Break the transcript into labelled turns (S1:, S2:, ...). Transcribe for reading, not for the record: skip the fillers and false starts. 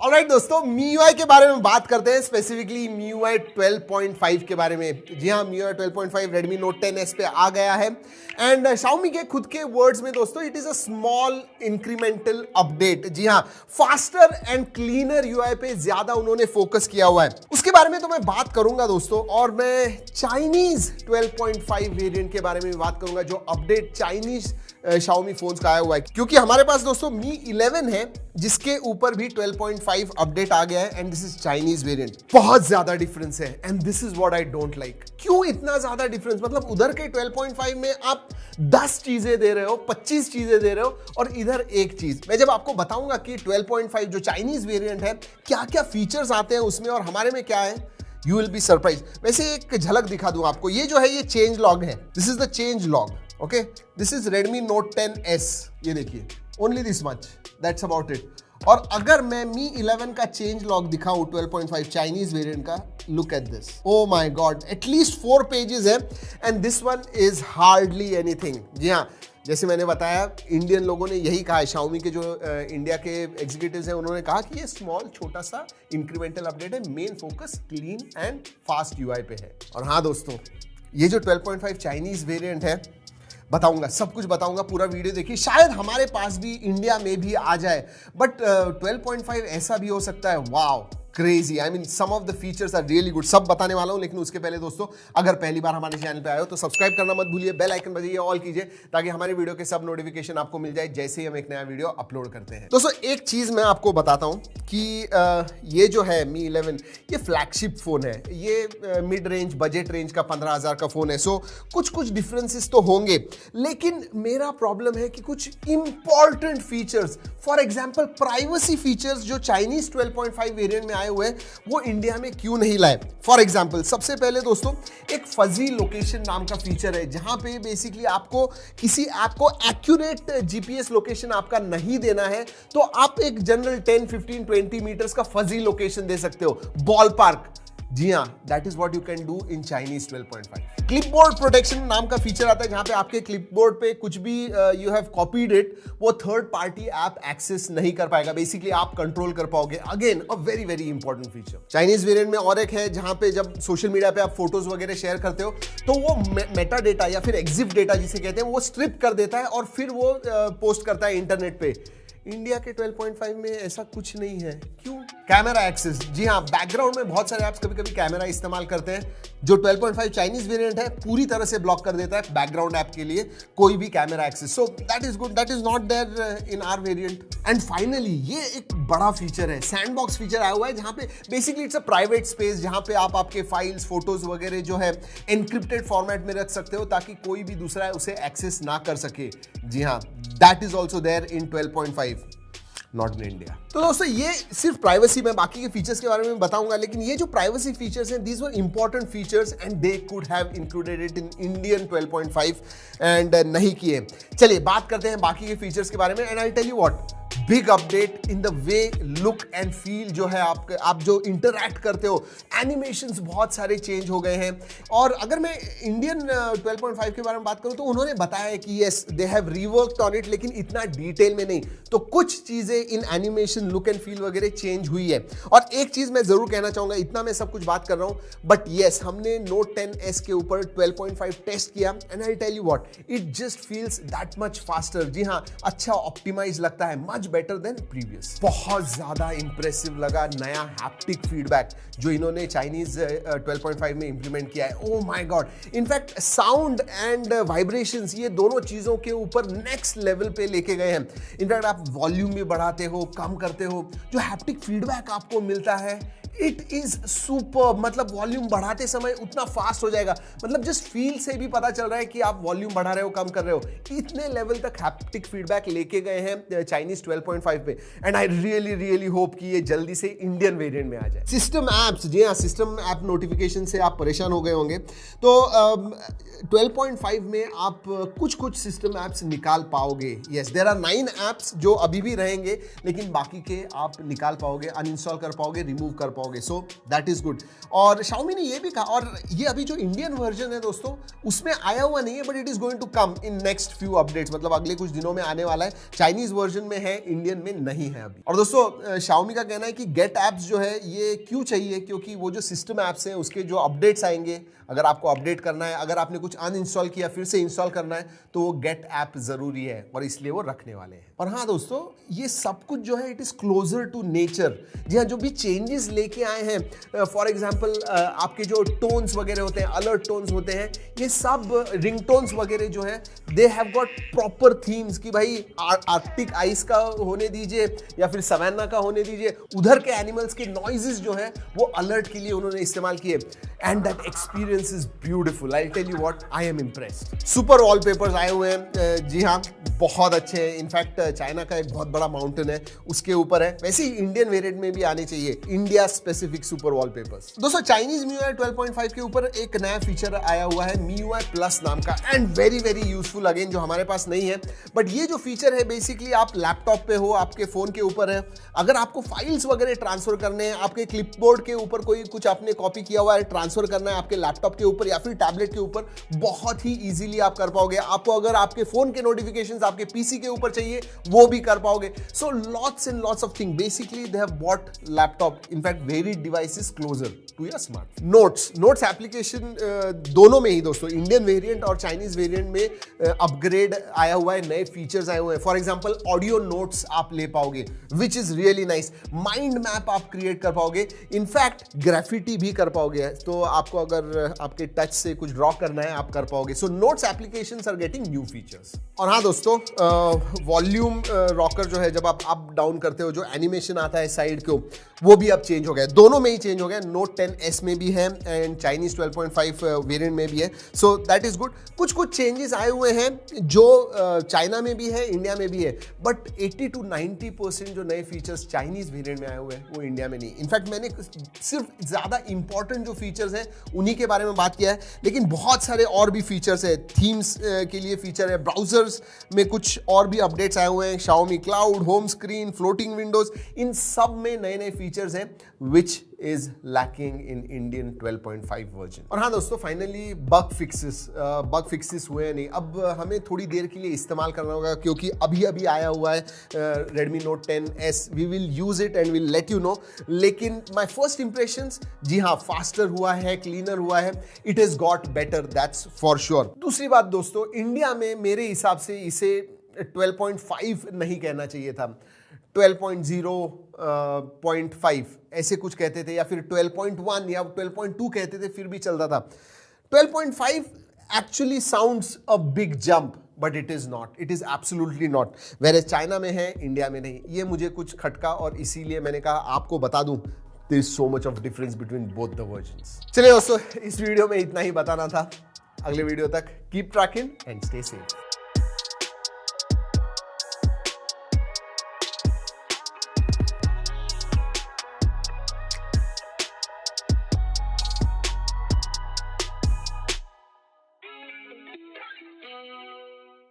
S1: Alright दोस्तों, MIUI के बारे में बात करते हैं, स्पेसिफिकली MIUI 12.5 के बारे में। जी हाँ, MIUI 12.5 Redmi Note 10s पे आ गया है एंड Xiaomi के खुद के वर्ड्स में दोस्तों, it is a small incremental update. जी हाँ, फास्टर एंड क्लीनर UI पे ज्यादा उन्होंने फोकस किया हुआ है। उसके बारे में तो मैं बात करूंगा दोस्तों, और मैं चाइनीज 12.5 वेरिएंट के बारे में भी बात करूंगा, जो अपडेट चाइनीज Xiaomi फोन्स का आया हुआ है, क्योंकि हमारे पास दोस्तों Mi 11 है जिसके ऊपर भी 12.5 अपडेट आ गया है and this is Chinese variant. बहुत ज्यादा डिफरेंस है and this is what I don't like. क्यों इतना ज्यादा डिफरेंस? मतलब उधर के 12.5 में आप 10 चीजें दे रहे हो, 25 चीजें दे रहे हो, और इधर एक चीज। मैं जब आपको बताऊंगा कि 12.5 जो चाइनीज वेरिएंट है, क्या क्या फीचर्स आते हैं उसमें और हमारे में क्या है, यू विल बी सरप्राइज। वैसे एक झलक दिखा दूं आपको, ये जो है ये चेंज लॉग है, this is the change log. Okay, this is Redmi Note 10s, ये देखिए, only this much, that's about it. और अगर मैं Mi 11 का चेंज लॉग दिखाऊं 12.5 चाइनीज वेरिएंट का, look at this, oh my god, at least 4 pages है and this one is hardly anything. जी हाँ, जैसे मैंने बताया, इंडियन लोगों ने यही कहा है, Xiaomi के जो इंडिया के एग्जीक्यूटिव्स हैं, उन्होंने कहा कि ये स्मॉल छोटा सा इंक्रीमेंटल अपडेट है, main focus clean and fast UI पे है। और हाँ दोस्तों, ये जो 12.5 चाइनीज वेरिएंट है, बताऊंगा, सब कुछ बताऊंगा, पूरा वीडियो देखिए। शायद हमारे पास भी इंडिया में भी आ जाए, बट 12.5 ऐसा भी हो सकता है, wow crazy. I mean some of the features are really good, सब बताने वाला हूं। लेकिन उसके पहले दोस्तों, अगर पहली बार हमारे चैनल पे आए हो तो सब्सक्राइब करना मत भूलिए, बेल आइकन बजाइए, ऑल कीजिए, ताकि हमारे वीडियो के सब नोटिफिकेशन आपको मिल जाए जैसे ही हम एक नया वीडियो अपलोड करते हैं। दोस्तों एक चीज मैं आपको बताता हूं कि ये जो है Mi 11, ये फ्लैगशिप फोन है, ये मिड रेंज बजट रेंज का 15,000 का फोन है। सो कुछ कुछ डिफरेंसेस तो होंगे, लेकिन मेरा प्रॉब्लम है कि कुछ important features, for example privacy features, जो चाइनीज 12.5 वेरिएंट में आए हुए हैं, वो इंडिया में क्यों नहीं लाए। फॉर एग्जाम्पल, सबसे पहले दोस्तों, एक फजी लोकेशन नाम का फीचर है, जहां पे बेसिकली आपको किसी ऐप को एक्यूरेट GPS लोकेशन आपका नहीं देना है, तो आप एक जनरल 10, 15, 20 मीटर्स का फजी लोकेशन दे सकते हो, बॉल पार्क। जी हाँ, that is what you can do in Chinese 12.5। Clipboard protection नाम का फीचर आता है, जहां पे आपके क्लिपबोर्ड पे कुछ भी यू हैव कॉपीड इट, वो थर्ड पार्टी ऐप एक्सेस नहीं कर पाएगा, बेसिकली आप कंट्रोल कर पाओगे। Again a very very important feature. Chinese variant में और एक है, जहां पे जब सोशल मीडिया पे आप फोटोज वगैरह शेयर करते हो, तो वो मेटा डेटा या फिर एग्जिफ डेटा जिसे कहते हैं, वो स्ट्रिप कर देता है और फिर वो पोस्ट करता है इंटरनेट पे। इंडिया के 12.5 में ऐसा कुछ नहीं है। क्यों? Camera access. जी हाँ, बैकग्राउंड में बहुत सारे ऐप्स कभी कभी कैमरा इस्तेमाल करते हैं, जो 12.5 चाइनीज वेरिएंट है पूरी तरह से ब्लॉक कर देता है बैकग्राउंड ऐप के लिए कोई भी camera access. So that is good, that is not there in our variant. And finally, ये एक बड़ा फीचर है, सैंडबॉक्स फीचर आया हुआ है, जहां पे basically it's a private space, जहां पे आप आपके फाइल्स, फोटोज वगैरह जो है एनक्रिप्टेड फॉर्मेट में रख सकते हो, ताकि कोई भी दूसरा उसे एक्सेस ना कर सके। जी हाँ, that is also there in 12.5, not in India. तो दोस्तों, ये सिर्फ प्राइवेसी, में बाकी के फीचर्स के बारे में बताऊंगा, लेकिन ये जो प्राइवेसी फीचर्स हैं, these were important features and they could have included it in Indian 12.5 and नहीं किए। चलिए बात करते हैं बाकी के फीचर्स के बारे में, and I tell you what, big update in the way look and feel जो है, आप जो इंटरैक्ट करते हो, एनिमेशंस बहुत सारे चेंज हो गए हैं। और अगर मैं इंडियन 12.5 के बारे में बात करूं, तो उन्होंने बताया है कि yes, they have reworked on it, लेकिन इतना डिटेल में नहीं। तो कुछ चीजें in animation, look and feel वगैरह चेंज हुई है। और एक चीज मैं जरूर कहना चाहूंगा, इतना मैं सब कुछ बात कर रहा हूं, बट यस, हमने Note 10s के ऊपर 12.5 टेस्ट किया, and I tell you what, it just feels that much faster. जी हाँ, अच्छा ऑप्टिमाइज लगता है, मच बेटर देन प्रीवियस। बहुत ज्यादा इंप्रेसिव लगा नया हैप्टिक फीडबैक जो इन्होंने चाइनीज 12.5 में इंप्लीमेंट किया है। Oh my God, in fact sound and vibrations, ये दोनों चीजों के ऊपर नेक्स्ट लेवल पे लेके गए हैं। इनफैक्ट आप वॉल्यूम भी बढ़ाते हो, कम करते हो, जो हैप्टिक फीडबैक आपको मिलता है, इट इज सुपर। मतलब वॉल्यूम बढ़ाते समय उतना फास्ट हो जाएगा, मतलब जस्ट फील से भी पता चल रहा है कि आप वॉल्यूम बढ़ा रहे हो, कम कर रहे हो। इतने लेवल तक हैप्टिक फीडबैक लेके गए हैं चाइनीज 12.5 पे, and I really really hope कि ये जल्दी से इंडियन वेरिएंट में आ जाए। सिस्टम एप्स, जी हाँ, सिस्टम ऐप नोटिफिकेशन से आप परेशान हो गए होंगे, तो 12.5 में आप कुछ कुछ सिस्टम एप्स निकाल पाओगे। यस, देयर आर 9 एप्स जो अभी भी रहेंगे, लेकिन बाकी के आप निकाल पाओगे, अनइंस्टॉल कर पाओगे, रिमूव कर पाओगे। पाओगे, सो दैट इज गुड। और Xiaomi ने ये भी कहा, और ये अभी जो इंडियन वर्जन है दोस्तों उसमें आया हुआ नहीं है, but it is going to come in next few updates, मतलब अगले कुछ दिनों में आने वाला है। चाइनीज वर्जन में है, इंडियन में नहीं है अभी। और दोस्तों Xiaomi का कहना है कि गेट एप्स जो है ये क्यों चाहिए, क्योंकि वो जो सिस्टम एप्स हैं उसके जो अपडेट्स आएंगे, अगर आपको अपडेट करना है, अगर आपने कुछ अनइंस्टॉल किया फिर से इंस्टॉल करना है, तो वो गेट ऐप जरूरी है और इसलिए वो रखने वाले हैं। और हाँ दोस्तों, ये सब कुछ जो है it is closer to nature. जी हाँ, जो भी चेंजेस लेके आए हैं, फॉर एग्जांपल आपके जो टोन्स वगैरह होते हैं, अलर्ट टोन्स होते हैं, ये सब रिंगटोन्स वगैरह जो है they have got proper themes कि भाई आर्कटिक आइस का होने दीजिए या फिर सवैना का होने दीजिए, उधर के एनिमल्स के नॉइजेस जो है वो अलर्ट के लिए उन्होंने इस्तेमाल किए। And that experience is beautiful, I tell you what, I am impressed. Super wallpapers आए हुए हैं, जी हाँ बहुत अच्छे हैं। इनफैक्ट चाइना का एक बहुत बड़ा माउंटेन है उसके ऊपर है, वैसे ही इंडियन वेरिएंट में भी आने चाहिए इंडिया स्पेसिफिक सुपर वॉलपेपर्स। दोस्तों चाइनीज MIUI 12.5 के ऊपर एक नया फीचर आया हुआ है MIUI प्लस नाम का, and very very useful, again जो हमारे पास नहीं है। बट ये जो फीचर है बेसिकली आप लैपटॉप पे हो, आपके फोन के ऊपर है, अगर आपको फाइल्स वगैरह ट्रांसफर करने हैं, आपके क्लिपबोर्ड के ऊपर कोई कुछ आपने कॉपी किया हुआ है ट्रांसफर करना है आपके लैपटॉप के ऊपर या फिर टैबलेट के ऊपर, बहुत ही इजीली आप कर पाओगे। आपको अगर आपके फोन के नोटिफिकेशंस आपके पीसी के ऊपर चाहिए वो भी कर पाओगे। So lots and lots of thing, basically they have bought laptop, in fact varied devices closer to your smart. Notes application दोनों में ही दोस्तों, इंडियन वेरिएंट और चाइनीज वेरिएंट में अपग्रेड आया हुआ है, नए फीचर्स आए हुए हैं। फॉर एग्जांपल ऑडियो नोट्स आप ले पाओगे which is really nice, mind map आप क्रिएट कर पाओगे, इनफैक्ट ग्राफिटी भी कर पाओगे, तो आपको अगर आपके टच से कुछ ड्रॉ करना है आप कर पाओगे। So notes applications are getting new features. और हाँ दोस्तों, वॉल्यूम रॉकर जो है, जब आप अप डाउन करते हो जो एनिमेशन आता है साइड को, वो भी अब चेंज हो गया, दोनों में ही चेंज हो गया। नोट 10S में भी है एंड चाइनीज 12.5 वेरिएंट में भी है, सो दैट इज गुड। कुछ चेंजेस आए हुए हैं जो चाइना में भी है, इंडिया में भी है, बट 80 to 90% जो नए फीचर्स चाइनीज वेरिएंट में आए हुए हैं वो इंडिया में नहीं। इनफैक्ट मैंने सिर्फ ज्यादा इंपॉर्टेंट जो फीचर्स हैं उन्हीं के बारे में बात किया है, लेकिन बहुत सारे और भी फीचर्स है, थीम्स के लिए फीचर है, ब्राउजर्स में कुछ और भी अपडेट्स आए हुए हैं, Xiaomi cloud, home screen, floating windows, इन सब में नए नए फीचर्स हैं which is lacking in Indian 12.5 version. और हाँ दोस्तों, फाइनली बग फिक्सेस हुए नहीं, अब हमें थोड़ी देर के लिए इस्तेमाल करना होगा क्योंकि अभी अभी आया हुआ है Redmi Note 10S, we will use it and will let you know. लेकिन माय फर्स्ट इंप्रेशंस, जी हाँ, फास्टर हुआ है, क्लीनर हुआ है, it has got better, that's for sure. दूसरी बात दोस्तों, इंडिया में मेरे हिसाब से इसे 12.5 नहीं कहना चाहिए था, 12.0.5 ऐसे कुछ कहते थे, या फिर 12.1 या 12.2 कहते थे, फिर भी चलता था। 12.5 actually sounds a big jump, but it is not, it is absolutely not. Where China में है, इंडिया में नहीं, ये मुझे कुछ खटका और इसीलिए मैंने कहा आपको बता दूं, there is so much of difference between both the versions. चलिए दोस्तों, इस वीडियो में इतना ही बताना था। अगले वीडियो तक keep trekking and stay safe.